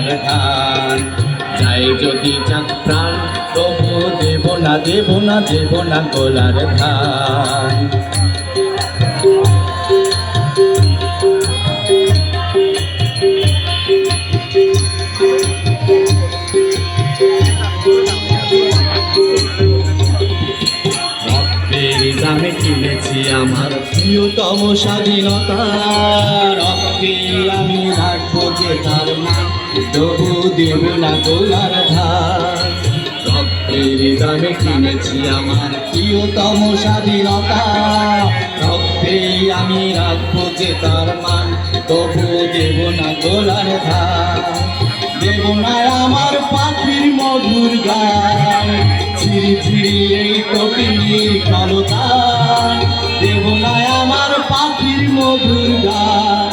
গোলার ধান। যাই যদি যাক প্রাণ তবু দেব না দেব না দেব না গোলার ধান। দামে কিনেছি আমার প্রিয়তম স্বাধীনতা, রক্তে আমি রাখবো যে তার মান, তবু দেব না গোলার ধান। রক্তের দামে কিনেছি আমার প্রিয়তম স্বাধীনতা, রক্তে আমি রাখবো যে তার মান, তবু দেব না গোলার ধান। দেব না আমার পাখির মধুর গান, ঝিরি ঝিরি এই তটিনীর কলতান। দেব না আমার পাখির মধুর গান।